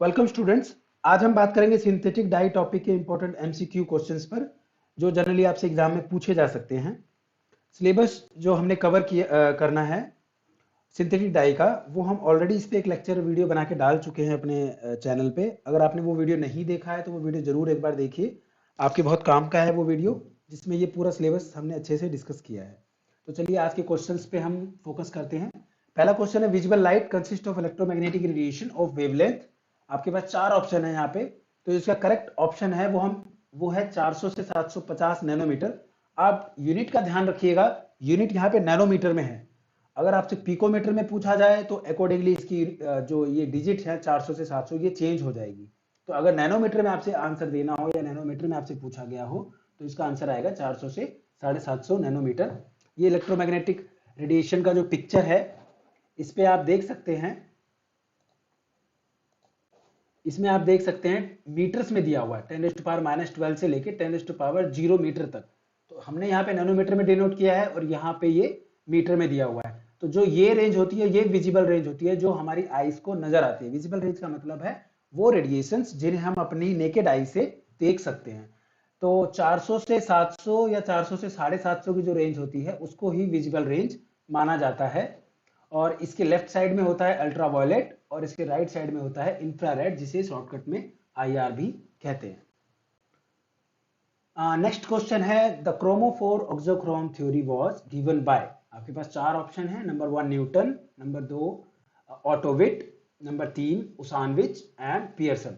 Welcome students. आज हम बात करेंगे सिंथेटिक डाई टॉपिक के इंपॉर्टेंट एमसीक्यू क्वेश्चंस पर जो जनरली आपसे एग्जाम में पूछे जा सकते हैं। सिलेबस जो हमने कवर करना है सिंथेटिक डाई का, वो हम ऑलरेडी इस पे एक लेक्चर वीडियो बना के डाल चुके हैं अपने चैनल पे। अगर आपने वो वीडियो नहीं देखा है तो वो वीडियो जरूर एक बार देखिए, आपके बहुत काम का है वो वीडियो, जिसमें ये पूरा सिलेबस हमने अच्छे से डिस्कस किया है। तो चलिए आज के क्वेश्चंस पे हम फोकस करते हैं। पहला क्वेश्चन है, visible light consist of electromagnetic radiation of wavelength. आपके पास चार ऑप्शन है यहाँ पे, तो इसका करेक्ट ऑप्शन है वो है 400 से 750 नैनोमीटर। आप यूनिट का ध्यान रखिएगा, यूनिट यहाँ पे नैनोमीटर में है। अगर आपसे पिकोमीटर में पूछा जाए तो अकॉर्डिंगली इसकी जो ये डिजिट है 400 से 700 ये चेंज हो जाएगी। तो अगर नैनोमीटर में आपसे आंसर देना हो या नैनोमीटर में आपसे पूछा गया हो तो इसका आंसर आएगा 400 से 750 नैनोमीटर। ये इलेक्ट्रोमैग्नेटिक रेडिएशन का जो पिक्चर है इस पे आप देख सकते हैं, इसमें आप देख सकते हैं मीटर्स में दिया हुआ है 10⁻⁻12 से लेके 10⁻0 मीटर तक। तो हमने यहाँ पे नैनोमीटर में डिनोट किया है और यहाँ पे ये मीटर में दिया हुआ है। तो जो ये रेंज होती है ये विजिबल रेंज होती है, जो हमारी आईज को नजर आती है। विजिबल रेंज का मतलब है वो रेडिएशंस जिन्हें हम अपनी नेकेड आई से देख सकते हैं। तो 400 से 700 या 400 से 750 की जो रेंज होती है उसको ही विजिबल रेंज माना जाता है। और इसके लेफ्ट साइड में होता है अल्ट्रावायलेट और इसके राइट साइड में होता है इंफ्रारेड, जिसे शॉर्टकट में आईआर भी कहते हैं। नेक्स्ट क्वेश्चन है, the chromophore auxochrome theory was given by. आपके पास चार ऑप्शन है, number 1 Newton, number 2 Otto Witt, number 3 उसानविच एंड पियर्सन।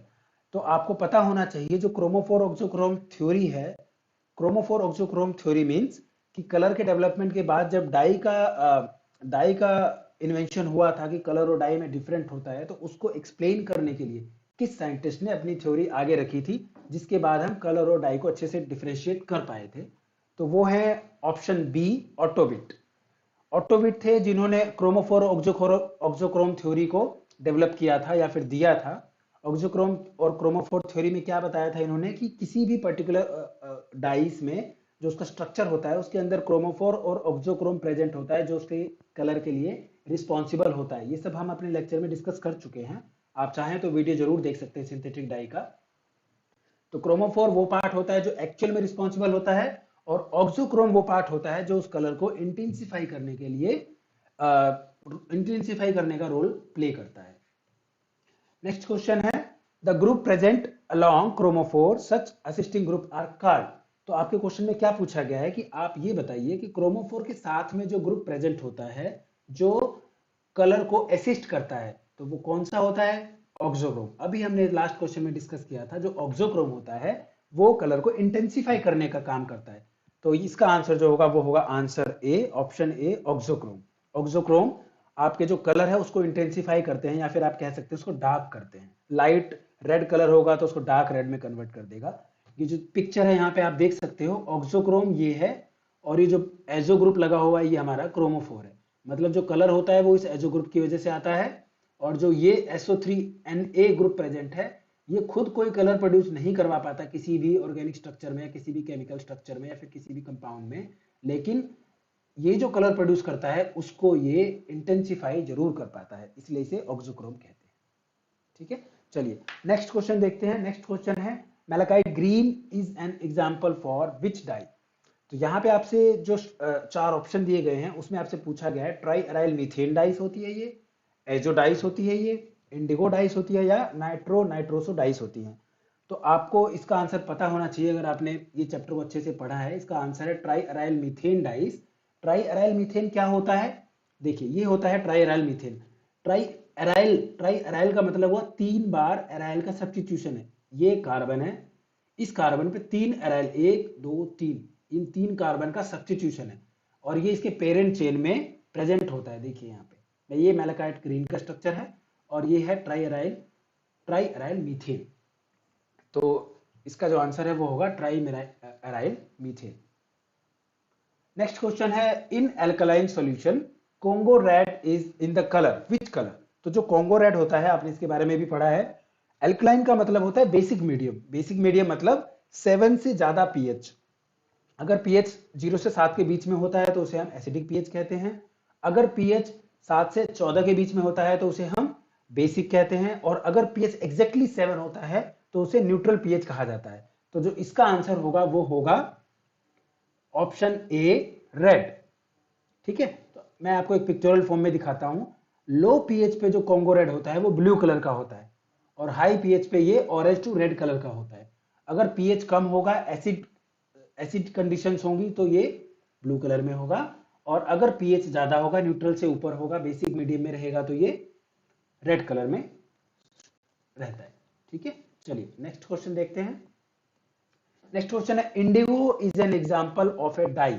तो आपको पता होना चाहिए जो क्रोमोफोर ऑक्सोक्रोम थ्योरी है, क्रोमोफोर ऑक्सोक्रोम थ्योरी मींस कि कलर के डेवलपमेंट के बाद जब डाई का इन्वेंशन हुआ था कि कलर और डाई में डिफरेंट होता है, तो उसको एक्सप्लेन करने के लिए किस साइंटिस्ट ने अपनी थ्योरी आगे रखी थी, जिसके बाद हम कलर और डाई को अच्छे से डिफरेंशिएट कर पाए थे। तो वो है ऑप्शन बी, ऑटोविट। ऑटोविट थे जिन्होंने क्रोमोफोर ऑक्सोक्रोम थ्योरी को डेवलप किया था या फिर दिया था। ऑक्सोक्रोम और क्रोमोफोर थ्योरी में क्या बताया था इन्होंने कि किसी भी पर्टिकुलर डाइस में जो उसका स्ट्रक्चर होता है उसके अंदर क्रोमोफोर और ऑक्सोक्रोम प्रेजेंट होता है, जो उसके कलर के लिए रिस्पॉन्सिबल होता है। ये सब हम अपने लेक्चर में डिस्कस कर चुके हैं, आप चाहें तो वीडियो जरूर देख सकते हैं सिंथेटिक डाई का। तो क्रोमोफोर वो पार्ट होता है जो एक्चुअल में रिस्पॉन्सिबल होता है, और ऑक्सोक्रोम वो पार्ट होता है जो उस कलर को इंटेंसिफाई करने के लिए इंटेंसिफाई करने का रोल प्ले करता है। नेक्स्ट क्वेश्चन है, the group present along chromophore such assisting group are called. तो आपके क्वेश्चन में क्या पूछा गया है कि आप ये बताइए कि क्रोमोफोर के साथ में जो ग्रुप प्रेजेंट होता है जो कलर को असिस्ट करता है, तो वो कौन सा होता है? ऑक्सोक्रोम। अभी हमने लास्ट क्वेश्चन में डिस्कस किया था, जो ऑक्सोक्रोम होता है वो कलर को इंटेंसिफाई करने का काम करता है। तो इसका आंसर जो होगा वो होगा answer A, option A, auxochrome. Auxochrome आपके जो कलर है उसको इंटेंसिफाई करते हैं, या फिर आप कह सकते हैं उसको डार्क करते हैं। लाइट रेड कलर होगा तो उसको डार्क रेड में कन्वर्ट कर देगा। ये जो पिक्चर है यहाँ पे आप देख सकते हो, ऑक्सोक्रोम ये है, और ये जो एजो ग्रुप लगा हुआ है ये हमारा क्रोमोफोर है। मतलब जो कलर होता है वो इस एजो ग्रुप की वजह से आता है, और जो ये SO3Na ग्रुप प्रेजेंट है ये खुद कोई कलर प्रोड्यूस नहीं करवा पाता किसी भी ऑर्गेनिक स्ट्रक्चर में, किसी भी केमिकल स्ट्रक्चर में, या फिर किसी भी कंपाउंड में, लेकिन ये जो कलर प्रोड्यूस करता है उसको ये इंटेंसिफाई जरूर कर पाता है, इसलिए इसे ऑक्सोक्रोम कहते हैं। ठीक है, चलिए नेक्स्ट क्वेश्चन देखते हैं। नेक्स्ट क्वेश्चन है, malachite green is an example for which dye. तो यहाँ पे आपसे जो चार ऑप्शन दिए गए हैं उसमें आपसे पूछा गया है ट्राई अराइल मीथेन डाइस होती है ये, एजो डाइस होती है ये, इंडिगो डाइस होती है, या नाइट्रोसो डाइस होती है। तो आपको इसका आंसर पता होना चाहिए अगर आपने ये चैप्टर को अच्छे से पढ़ा है। इसका आंसर है try aryl methane dice. Try aryl methane क्या होता है? देखिए ये होता है try aryl methane. Try aryl का मतलब हुआ 3 बार अराइल का सब्स्टिट्यूशन है। ये कार्बन है, इस कार्बन पे 3 अराइल, 1 2 3, इन 3 कार्बन का सब्स्टिट्यूशन है, और ये इसके पेरेंट चेन में प्रेजेंट होता है। देखिए यहाँ पे ये मैलाकाइट ग्रीन का स्ट्रक्चर है, और ये है ट्राई अराइल मीथेन। तो इसका जो आंसर है वो होगा triaryl methane. Next question है, in alkaline solution Congo red is in the colour which colour. तो जो कोंगो रेड होता है आपने इसके बारे में भी पढ़ा है। एल्कलाइन का मतलब होता है बेसिक मीडियम। बेसिक मीडियम मतलब 7 से ज्यादा पीएच। अगर पीएच 0 से 7 के बीच में होता है तो उसे हम एसिडिक पीएच कहते हैं। अगर पीएच 7 से 14 के बीच में होता है तो उसे हम बेसिक कहते हैं, और अगर पीएच एग्जैक्टली 7 होता है तो उसे न्यूट्रल पीएच कहा जाता है। तो जो इसका आंसर होगा वो होगा ऑप्शन ए, रेड। ठीक है, तो मैं आपको एक पिक्चोरल फॉर्म में दिखाता हूं। लो पीएच पे जो कॉन्गो रेड होता है वो ब्लू कलर का होता है, और हाई पीएच पे ये ऑरेंज टू रेड कलर का होता है। अगर पीएच कम होगा, एसिड कंडीशंस होंगी, तो ये ब्लू कलर में होगा, और अगर पीएच ज्यादा होगा, न्यूट्रल से ऊपर होगा, बेसिक मीडियम में रहेगा, तो ये रेड कलर में रहता है। ठीक है, चलिए नेक्स्ट क्वेश्चन देखते हैं। नेक्स्ट क्वेश्चन है, indigo is an example of a dye.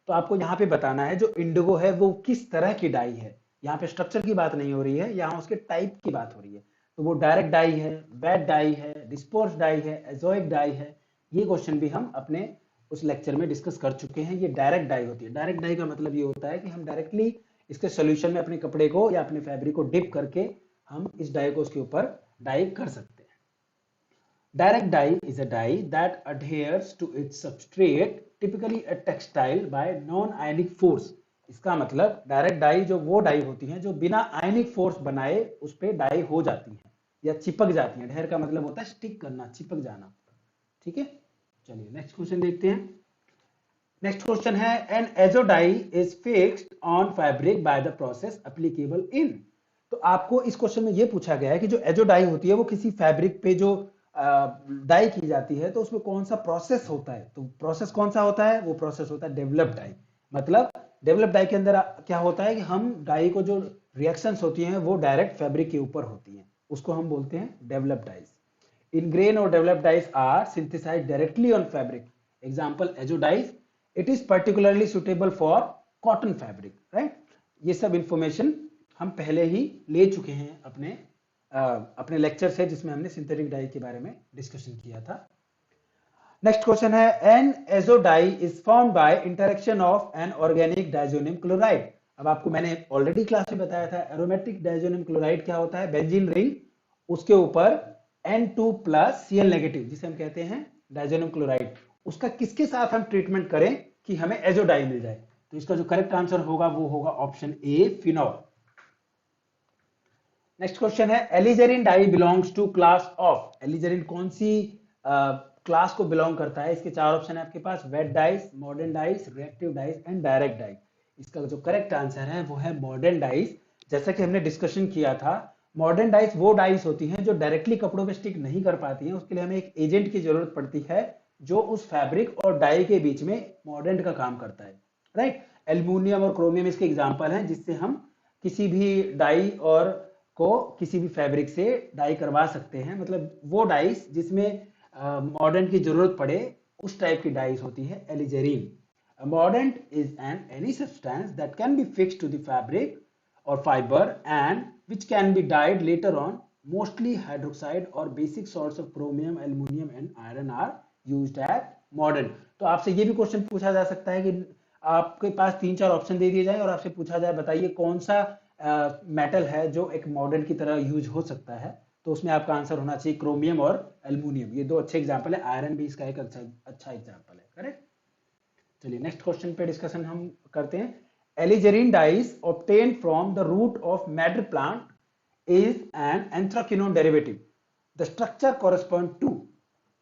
तो आपको यहाँ पे बताना है जो इंडिगो है वो किस तरह की डाई है। यहाँ पे स्ट्रक्चर की बात नहीं हो रही है, यहाँ उसके टाइप की बात हो रही है। तो वो डायरेक्ट डाई है, वेट डाई है, डिस्पर्स डाई है, एजोइक डाई है। ये क्वेश्चन भी हम अपने उस लेक्चर में डिस्कस कर चुके हैं। ये डायरेक्ट डाई होती है। डायरेक्ट डाई का मतलब ये होता है कि हम डायरेक्टली इसके सोल्यूशन में अपने कपड़े को या अपने फैब्रिक को डिप करके हम इस डाई को उसके ऊपर डाई कर सकते हैं। Direct dye is a dye that adheres to its substrate, typically a textile, by non-ionic force। इसका मतलब डायरेक्ट डाई जो वो डाई होती हैं जो बिना आयनिक फोर्स बनाए उस पे डाई हो जाती हैं या चिपक जाती हैं। ढेर का मतलब होता है स्टिक करना, चिपक जाना। ठीक है, चलिए नेक्स्ट क्वेश्चन देखते हैं। नेक्स्ट क्वेश्चन है, an azo dye is fixed on fabric by the process applicable in. तो आपको इस क्वेश्चन में ये पूछा गया है कि जो एजो डाई होती है वो किसी फैब्रिक पे जो डाई की जाती है तो उसमें कौन सा प्रोसेस होता है। तो प्रोसेस कौन सा होता है, वो प्रोसेस होता है डेवलप डाई। मतलब डेवलप डाई के अंदर क्या होता है कि हम डाई को जो रिएक्शंस होती हैं वो डायरेक्ट फैब्रिक के ऊपर होती हैं, उसको हम बोलते हैं डेवलप डाइज। इनग्रेन और develop dyes are synthesized directly on fabric, example azo dyes. It is particularly suitable for cotton fabric, right. ये सब इंफॉर्मेशन हम पहले ही ले चुके हैं अपने लेक्चर से, जिसमें हमने सिंथेटिक डाई के बारे में डिस्कशन किया था। नेक्स्ट क्वेश्चन है, an azo dye is formed by interaction of an organic diazonium chloride. अब आपको मैंने ऑलरेडी क्लास में बताया था, एरोमेटिक डाइजोनियम क्लोराइड क्या होता है, बेंजीन रिंग, उसके ऊपर N2 प्लस Cl नेगेटिव, जिसे हम कहते हैं डाइजोनियम क्लोराइड। उसका किसके साथ हम ट्रीटमेंट करें कि हमें एजो डाई मिल जाए। तो इसका जो करेक्ट आंसर होगा वो होगा option A, phenol. Next question है, alizarin dye belongs to class of. Alizarin कौन सी क्लास को बिलोंग करता है। इसके चार ऑप्शन है आपके पास, वेट डाइस, मॉडर्न dyes, reactive dyes and direct dye. इसका जो करेक्ट आंसर है वो है मॉडर्न डाइस। जैसा कि हमने डिस्कशन किया था, मॉडर्न डाइस वो डाइस होती हैं जो डायरेक्टली कपड़ों पे स्टिक नहीं कर पाती हैं। उसके लिए हमें एक एजेंट की जरूरत पड़ती है जो उस फैब्रिक और डाई के बीच में मॉडर्न का काम करता है, राइट। एल्यूमिनियम और क्रोमियम इसके एग्जाम्पल हैं जिससे हम किसी भी डाई और को किसी भी फैब्रिक से डाई करवा सकते हैं। मतलब वो डाइस जिसमें मॉडर्न की जरूरत पड़े, उस टाइप की डाइस होती है एलिजरीन। मॉडर्न is an any substance that can be fixed to the fabric or fiber and which can be dyed later on. Mostly hydroxide or basic salts of chromium, aluminum and iron are used as modern। तो आपसे ये भी question पूछा जा सकता है कि आपके पास 3-4 ऑप्शन दे दिए जाए और आपसे पूछा जाए बताइए कौन सा मेटल है जो एक मॉडर्न की तरह यूज हो सकता है। तो उसमें आपका आंसर होना चाहिए क्रोमियम और एल्यूमिनियम। ये दो अच्छे एग्जाम्पल है, आयरन भी इसका एक अच्छा एग्जाम्पल है, करेक्ट। चलिए नेक्स्ट क्वेश्चन पे डिस्कशन हम करते हैं। Alizarin dyes obtained from the root of madder plant is an anthraquinone derivative. The structure correspond to।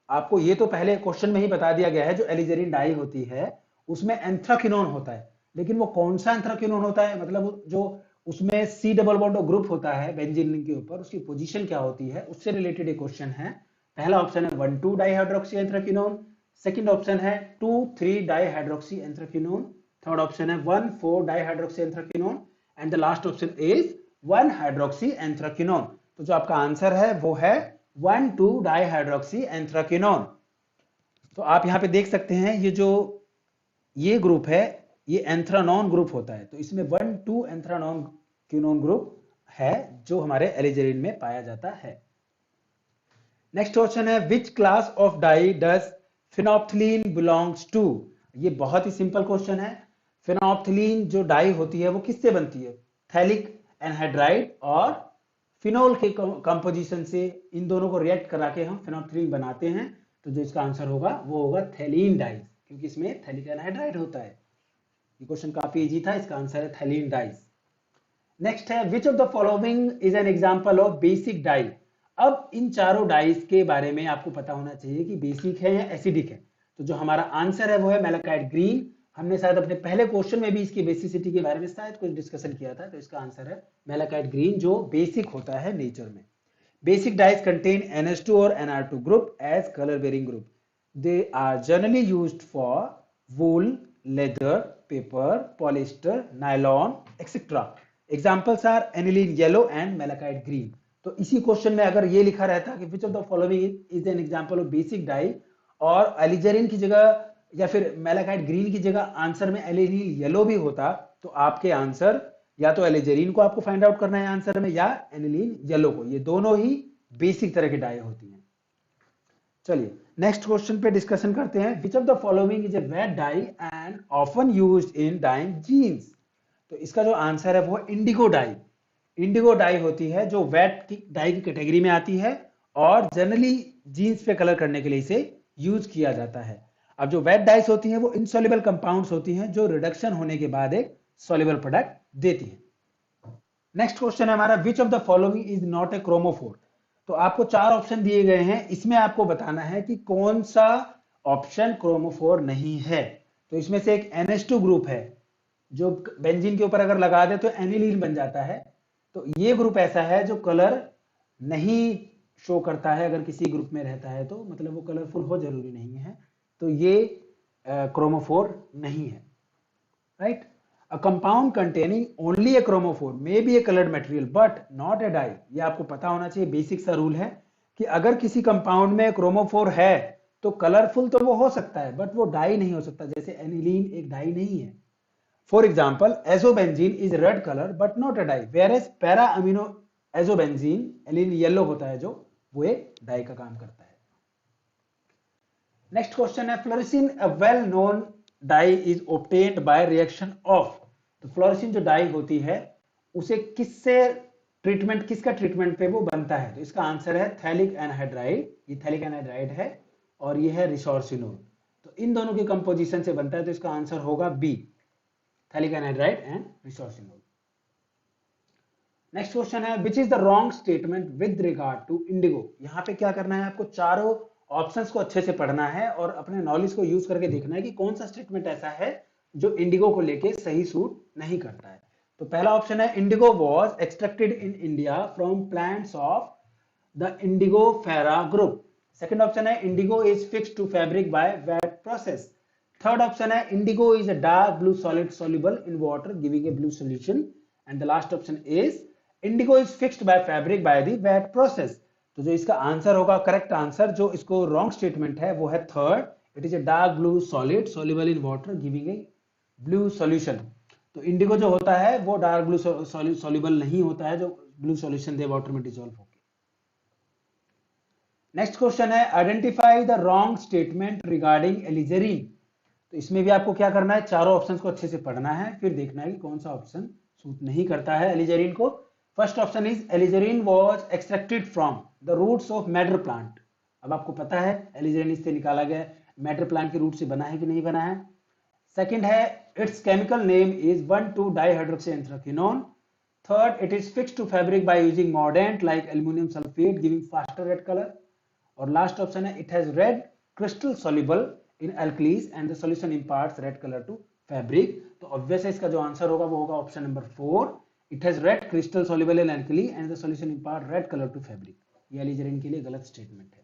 आपको ये तो पहले क्वेश्चन में ही बता दिया गया है, जो एलिजरीन डाई होती है उसमें एंथ्राक्विनोन होता है, लेकिन वो कौन सा एंथ्राक्विनोन होता है, मतलब जो उसमें C डबल बॉन्ड ग्रुप होता है बेंजीन रिंग के ऊपर, उसकी पोजीशन क्या होती है, उससे रिलेटेड एक क्वेश्चन है। पहला ऑप्शन है 1,2 डाइहाइड्रोक्सी एंथ्राक्विनोन, सेकंड ऑप्शन है 2,3 डाइहाइड्रोक्सी एंथ्राक्विनोन, थर्ड ऑप्शन है 1,4 dihydroxy anthraquinone and the last option is 1 hydroxy anthraquinone. तो जो आपका आंसर है वो है 1,2 डाइहाइड्रोक्सी एंथ्राक्विनोन। तो आप यहां पे देख सकते हैं ये ग्रुप है, ये एंथ्रानोन ग्रुप होता है। तो इसमें 1,2 एंथ्रानोन क्विनोन ग्रुप है जो हमारे एलिजरीन में पाया जाता है। नेक्स्ट क्वेश्चन है, which class of dye does phenolphthalein belongs to. ये बहुत ही सिंपल क्वेश्चन है। फिनोप्थिलीन जो डाई होती है वो किससे बनती है, थैलिक एनहाइड्राइड और फिनोल के कंपोजिशन से, इन दोनों को रिएक्ट करा के हम फिनोप्थिलीन बनाते हैं। तो जो इसका आंसर होगा वो होगा थैलीन डाइज, क्योंकि इसमें थैलिक एनहाइड्राइड होता है। ये क्वेश्चन काफी इजी था, इसका आंसर है थैलीन डाइज। नेक्स्ट है विच of the following is an example of basic dye. अब इन चारों डाइस के बारे में आपको पता होना चाहिए कि बेसिक है या एसिडिक है। तो जो हमारा आंसर है वो है मैलाकाइट ग्रीन। हमने शायद अपने पहले क्वेश्चन में भी इसकी बेसिसिटी के बारे में शायद कुछ डिस्कशन किया था, तो इसका आंसर है मैलाकाइट ग्रीन जो बेसिक होता है नेचर में। बेसिक डाइस कंटेन NH2 और Nr2 group as color bearing group. They are generally used for wool, leather, paper, polyester, nylon, etc. Examples are aniline yellow and malachite green. तो इसी question में अगर ये लिखा रहता कि विच of the following is an example of basic dye और एलिजरीन की जगह या फिर मैलाकाइट ग्रीन की जगह आंसर में एनिलीन येलो भी होता, तो आपके आंसर या तो एलिजरीन को आपको फाइंड आउट करना है आंसर में या एनिलीन येलो को। ये दोनों ही बेसिक तरह की डाई होती हैं। चलिए नेक्स्ट क्वेश्चन पे डिस्कशन करते हैं। Which of the following is a wet dye and often used in dyeing jeans. तो इसका जो आंसर है वो इंडिगो डाई। इंडिगो डाई होती है जो वेट की डाई की कैटेगरी में आती है और जनरली जीन्स पे कलर करने के लिए इसे यूज किया जाता है। अब जो वेट डाइस होती हैं वो इनसॉल्युबल कंपाउंड्स होती हैं जो रिडक्शन होने के बाद एक सॉल्युबल प्रोडक्ट देती है। नेक्स्ट क्वेश्चन है हमारा विच of the following is not a chromophore. तो आपको चार ऑप्शन दिए गए हैं, इसमें आपको बताना है कि कौन सा ऑप्शन क्रोमोफोर नहीं है। तो इसमें से एक NH2 ग्रुप है जो बेंजीन के ऊपर अगर लगा दे तो एनिलीन बन जाता है। तो ये ग्रुप ऐसा है जो कलर नहीं शो करता है, अगर किसी ग्रुप में रहता है तो मतलब वो कलरफुल हो जरूरी नहीं है, तो ये क्रोमोफोर नहीं है। Right, a compound containing only a chromophore may be a coloured material but not a dye. ये आपको पता होना चाहिए, बेसिक सा रूल है कि अगर किसी कंपाउंड में क्रोमोफोर है तो कलरफुल तो वो हो सकता है बट वो डाई नहीं हो सकता, जैसे एनिलीन एक डाई नहीं है। For example azobenzene is red colour but not a dye, whereas para amino azobenzene aniline yellow होता है जो वो एक डाई का काम करता है। नेक्स्ट क्वेश्चन है fluorescein a well known dye is obtained by reaction of. तो फ्लोरेसिन जो डाई होती है उसे किससे ट्रीटमेंट, किसका ट्रीटमेंट पे वो बनता है। तो इसका आंसर है थैलिक एनहाइड्राइड। ये थैलिक एनहाइड्राइड है और ये है रिसोर्सिनोल। तो इन दोनों के कंपोजिशन से बनता है, तो इसका आंसर होगा B, phthalic anhydride and resorcinol. Next question है which is the wrong statement with regard to indigo. यहां पे क्या करना है, आपको चारों ऑप्शंस को अच्छे से पढ़ना है और अपने नॉलेज को यूज करके देखना है कि कौन सा स्टेटमेंट ऐसा है जो इंडिगो को लेके सही सूट नहीं करता है। तो पहला ऑप्शन है indigo was extracted in India from plants of the Indigofera group. Second option है indigo is fixed to fabric by vat process. Third option है indigo is a dark blue solid soluble in water giving a blue solution, and the last option is indigo is fixed by fabric by the wet process. तो जो इसका answer होगा, correct answer जो इसको wrong statement है वो है third, it is a dark blue solid soluble in water giving a blue solution. तो इंडिगो जो होता है वो डार्क ब्लू soluble नहीं होता है जो ब्लू सॉल्यूशन दे वाटर में डिसॉल्व होकर। नेक्स्ट क्वेश्चन है identify the wrong statement regarding alizarin. तो इसमें भी आपको क्या करना है, चारों ऑप्शंस को अच्छे से पढ़ना है, फिर देखना है कि कौन सा ऑप्शन सूट नहीं करता है एलिजरीन को। First option is alizarin was extracted from the roots of madder plant. अब आपको पता है एलिजरीन इससे निकाला गया, मैडर प्लांट के रूट से बना है कि नहीं बना है। सेकंड है its chemical name is one two dihydroxyanthraquinone. Third, it is fixed to fabric by using mordant like aluminium sulphate giving faster red colour. और लास्ट ऑप्शन है it has red crystal soluble in alkalis and the solution imparts red color to fabric। तो obvious है इसका जो answer होगा वो होगा option number 4, it has red crystal soluble in alkali and the solution impart red color to fabric। ये एलिजरीन के लिए गलत स्टेटमेंट है।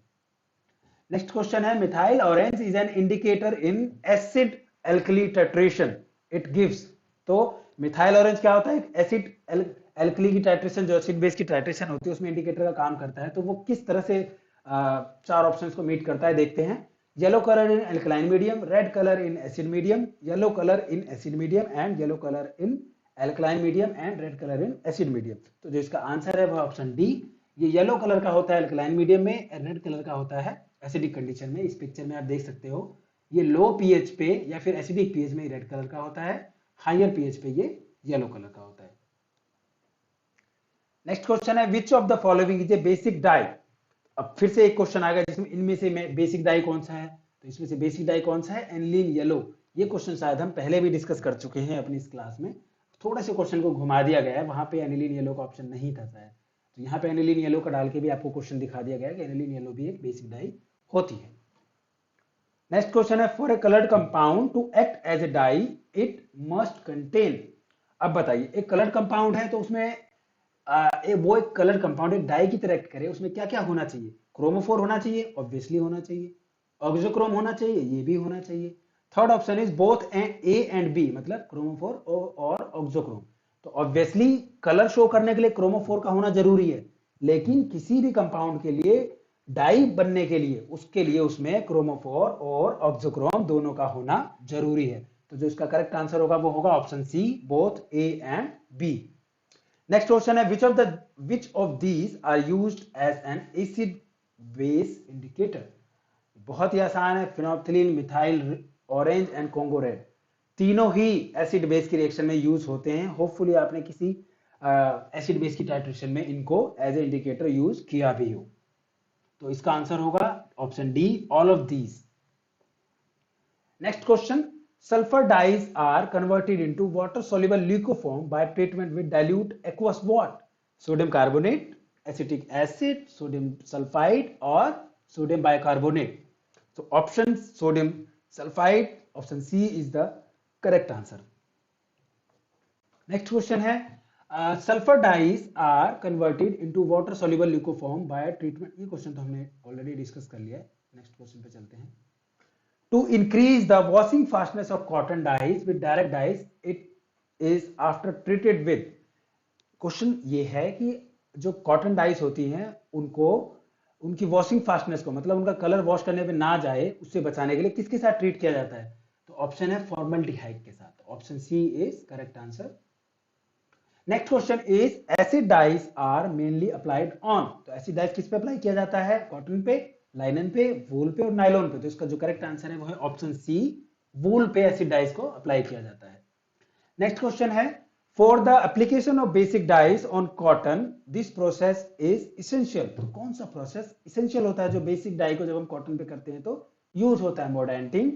नेक्स्ट क्वेश्चन है methyl orange is an indicator in acid alkali titration it gives. तो methyl orange क्या होता है, एसिड एल्कली की टाइट्रेशन, जो एसिड बेस की टाइट्रेशन होती है उसमें इंडिकेटर का काम करता है। तो वो किस तरह से चार ऑप्शंस को मीट करता है देखते हैं। Yellow colour in alkaline medium, red colour in acid medium, yellow colour in acid medium and yellow colour in alkaline medium and red colour in acid medium. तो जो इसका आंसर है वह ऑप्शन डी, ये येलो कलर का होता है alkaline medium में, रेड कलर का होता है एसिडिक कंडीशन में। इस पिक्चर में आप देख सकते हो ये लो पीएच पे या फिर एसिडिक पीएच में रेड कलर का होता है, हायर पीएच पे ये येलो कलर का होता है। नेक्स्ट क्वेश्चन है विच of the following is A basic dye. अब फिर से एक क्वेश्चन आएगा जिसमें इनमें से बेसिक डाई कौन सा है। तो इसमें से बेसिक डाई कौन सा है, एनिलीन येलो। ये क्वेश्चन शायद हम पहले भी डिस्कस कर चुके हैं अपनी इस क्लास में, थोड़ा से क्वेश्चन को घुमा दिया गया है, वहां पे एनिलीन येलो का ऑप्शन नहीं था शायद, तो यहाँ पे एनिलीन येलो का डाल के भी आपको क्वेश्चन दिखा दिया गया है कि एनिलीन येलो भी एक बेसिक डाई होती है। नेक्स्ट क्वेश्चन है, for a coloured compound to act as a dye it must contain. अब बताइए, एक कलर्ड कंपाउंड है तो उसमें वो एक कलर कंपाउंड एक डाई की तरह एक्ट करे, उसमें क्या क्या होना चाहिए? क्रोमोफोर होना चाहिए, ऑब्वियसली होना चाहिए, ऑक्सोक्रोम होना चाहिए, ये भी होना चाहिए। Third option is both A and B, मतलब क्रोमोफोर और ऑक्सोक्रोम। तो ऑब्वियसली कलर शो करने के लिए क्रोमोफोर का होना जरूरी है, लेकिन किसी भी कंपाउंड के लिए डाई बनने के लिए उसके लिए उसमें क्रोमोफोर और ऑक्सोक्रोम दोनों का होना जरूरी है। तो जो इसका करेक्ट आंसर होगा वो होगा option C, both A and B. Next question है, which of these are used as an acid base indicator? बहुत ही आसान है, phenolphthalein, methyl orange and Congo red, तीनों ही एसिड बेस की रिएक्शन में यूज होते हैं। होपफुली आपने किसी एसिड बेस की टाइट्रेशन में इनको एज ए इंडिकेटर यूज किया भी हो। तो इसका आंसर होगा option D, all of these. Next question, sulfur dyes are converted into water soluble leucoform by treatment with dilute aqueous what? Sodium carbonate, acetic acid, sodium sulfide or sodium bicarbonate. So option sodium sulfide, option C is the correct answer. Next question है, sulfur dyes are converted into water soluble leucoform by treatment। ये question तो हमने already discuss कर लिया है। Next question पे चलते हैं। To increase the washing fastness of cotton dyes with direct dyes, it is after treated with। Question ये है कि जो कॉटन डाइस होती हैं उनको उनकी वॉशिंग फास्टनेस को, मतलब उनका कलर वॉश करने पे ना जाए, उससे बचाने के लिए किसके साथ ट्रीट किया जाता है? तो ऑप्शन है फॉर्मल्डिहाइड के साथ, option C is correct answer. Next question is, acid dyes are mainly applied on. तो एसिड डाइस किस पे अप्लाई किया जाता है? कॉटन पे, लाइनन पे, वूल पे और नायलॉन पे। तो इसका जो करेक्ट आंसर है वो है ऑप्शन सी, वूल पे एसिड डाइस को अप्लाई किया जाता है। नेक्स्ट क्वेश्चन है, for the application of basic dice on cotton this process is essential. तो कौन सा प्रोसेस इसेंशियल होता है जो बेसिक डाई को जब हम कॉटन पे करते हैं तो यूज होता है? मोडेंटिंग,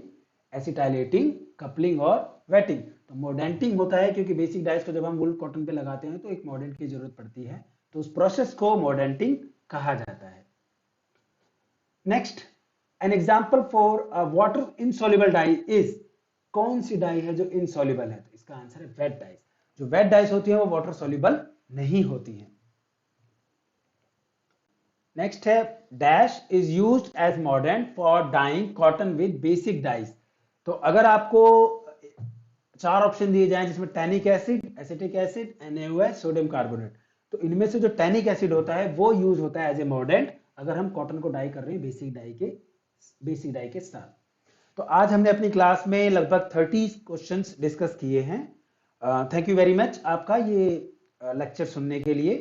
एसिटाइलेटिंग, कपलिंग और वेटिंग। तो मोडेंटिंग होता है क्योंकि बेसिक डाइस को जब हम वूल कॉटन पे लगाते हैं तो एक मोडेंट की जरूरत पड़ती है, तो उस प्रोसेस को मोडेंटिंग कहा जाता है। Next, an example for a water insoluble dye is. कौन सी डाई है जो इनसॉल्युबल है? तो इसका आंसर है वेट डाइस। जो वेट डाइस होती है वो वाटर सॉल्युबल नहीं होती हैं। नेक्स्ट है, dash is used as mordant for dyeing cotton with basic dyes. तो अगर आपको चार ऑप्शन दिए जाएं जिसमें tannic acid, acetic acid, NaOH, sodium carbonate, तो इनमें से जो टैनिक एसिड होता है वो यूज होता है एज ए मॉर्डेंट अगर हम कॉटन को डाई कर रहे हैं बेसिक डाई के साथ। तो आज हमने अपनी क्लास में लगभग 30 क्वेश्चंस डिस्कस किए हैं। थैंक यू वेरी मच आपका ये लेक्चर सुनने के लिए।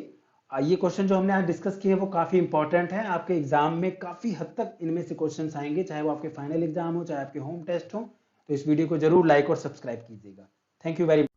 ये क्वेश्चन जो हमने आज डिस्कस किए हैं वो काफी इंपॉर्टेंट है, आपके एग्जाम में काफी हद तक इनमें से क्वेश्चंस आएंगे, चाहे वो आपके फाइनल एग्जाम हो, चाहे आपके होम टेस्ट हो। तो इस वीडियो को जरूर लाइक और सब्सक्राइब कीजिएगा। Thank you very much.